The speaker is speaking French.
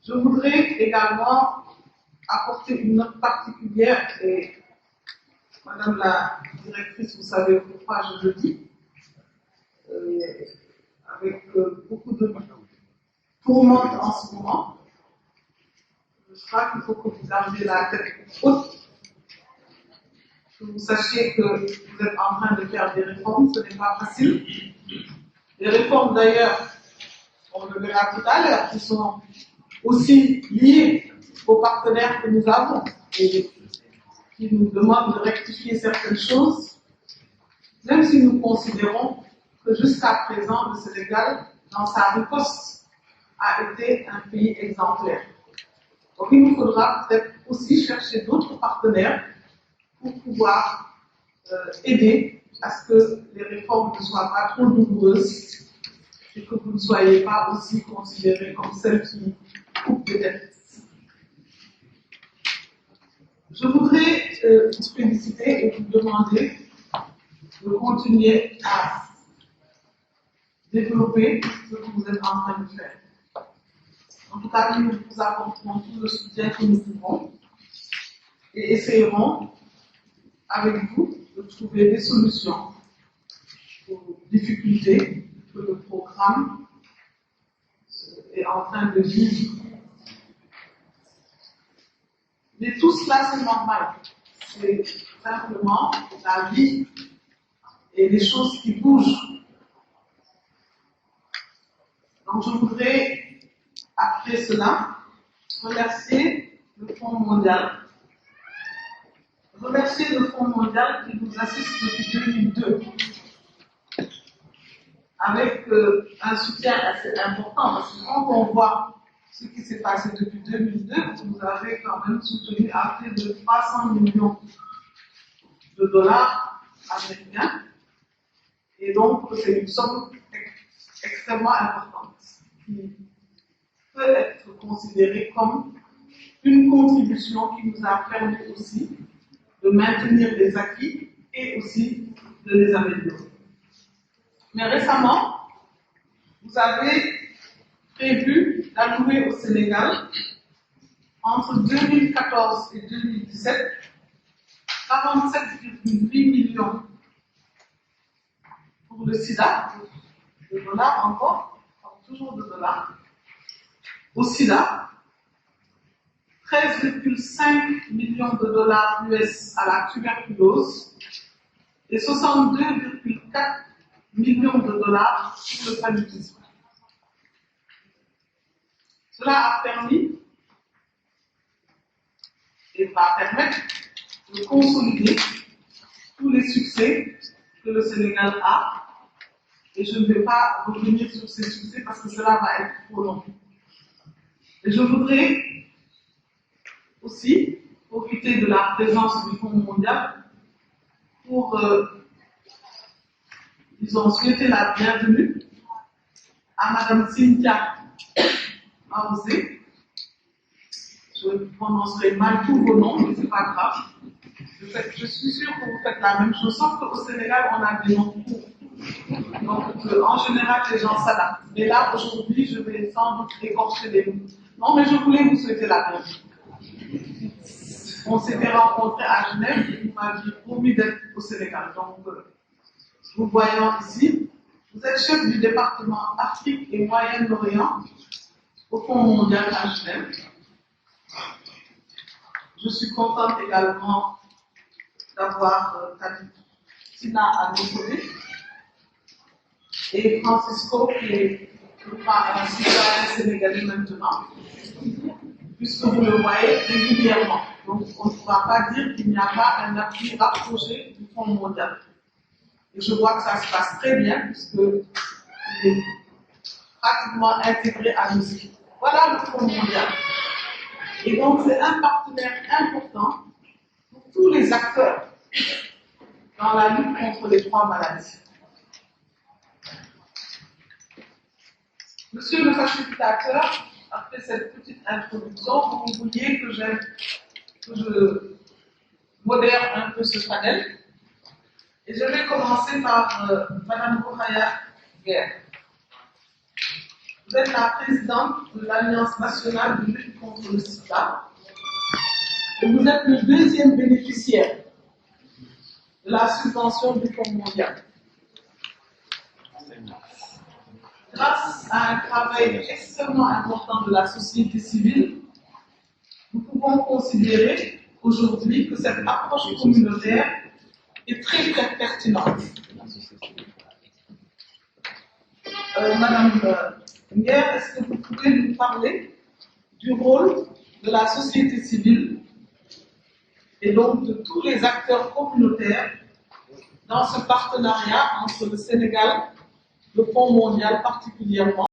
Je voudrais également apporter une note particulière, et Madame la directrice, vous savez pourquoi je le dis, avec beaucoup de tourmente en ce moment. Je crois qu'il faut que vous gardiez la tête haute, que vous sachiez que vous êtes en train de faire des réformes, ce n'est pas facile. Les réformes d'ailleurs, on le verra tout à l'heure, qui sont aussi liées aux partenaires que nous avons et qui nous demandent de rectifier certaines choses, même si nous considérons que jusqu'à présent, le Sénégal, dans sa riposte, a été un pays exemplaire. Donc il nous faudra peut-être aussi chercher d'autres partenaires pour pouvoir aider à ce que les réformes ne soient pas trop douloureuses et que vous ne soyez pas aussi considérés comme celles qui coupent des têtes. Je voudrais vous féliciter et vous demander de continuer à développer ce que vous êtes en train de faire. En tout cas, nous vous apporterons tout le soutien que nous pouvons et essayerons avec vous de trouver des solutions aux difficultés que le programme est en train de vivre. Mais tout cela, c'est normal. C'est simplement la vie et les choses qui bougent. Donc, je voudrais, après cela, remercier le Fonds mondial. Remercier le Fonds mondial qui nous assiste depuis 2002, avec un soutien assez important, parce que quand on voit ce qui s'est passé depuis 2002, vous avez quand même soutenu à plus de 300 millions de dollars américains, et donc c'est une somme extrêmement importante qui peut être considérée comme une contribution qui nous a permis aussi de maintenir les acquis et aussi de les améliorer. Mais récemment, vous avez prévu d'allouer au Sénégal, entre 2014 et 2017, 47,8 millions pour le sida, de dollars encore, toujours de dollars, au sida, 13,5 millions de dollars US à la tuberculose et 62,4 millions de dollars pour le paludisme. Cela a permis et va permettre de consolider tous les succès que le Sénégal a, et je ne vais pas revenir sur ces succès parce que cela va être trop long. Et je voudrais aussi profiter de la présence du Fonds mondial pour, disons, souhaiter la bienvenue à Madame Cynthia Maouzé. Je prononcerai mal tous vos noms, mais ce n'est pas grave. Je suis sûre que vous faites la même chose, sauf qu'au Sénégal, on a des noms courts. Donc, en général, les gens s'adaptent. Mais là, aujourd'hui, je vais sans doute écorcher les mots. Non, mais je voulais vous souhaiter la bienvenue. On s'était rencontrés à Genève et vous m'aviez promis d'être au Sénégal. Donc, vous voyons ici, vous êtes chef du département Afrique et Moyen-Orient au Fonds mondial à Genève. Je suis contente également d'avoir Tina à nos côtés et Francisco qui est, je crois, un citoyen sénégalais maintenant, puisque vous le voyez régulièrement. Donc, on ne pourra pas dire qu'il n'y a pas un appui rapproché du Fonds mondial. Et je vois que ça se passe très bien, puisqu'il est pratiquement intégré à nos équipes. Voilà le Fonds mondial. Et donc, c'est un partenaire important pour tous les acteurs dans la lutte contre les 3 maladies. Monsieur le facilitateur, après cette petite introduction, vous vouliez que je modère un peu ce panel. Et je vais commencer par Madame Rokhaya Guerre. Vous êtes la présidente de l'Alliance nationale de lutte contre le sida et vous êtes le deuxième bénéficiaire de la subvention du Fonds mondial. Grâce à un travail extrêmement important de la société civile, nous pouvons considérer aujourd'hui que cette approche communautaire est très très pertinente. Madame Nguer, est-ce que vous pouvez nous parler du rôle de la société civile et donc de tous les acteurs communautaires dans ce partenariat entre le Sénégal, le Fonds mondial particulièrement,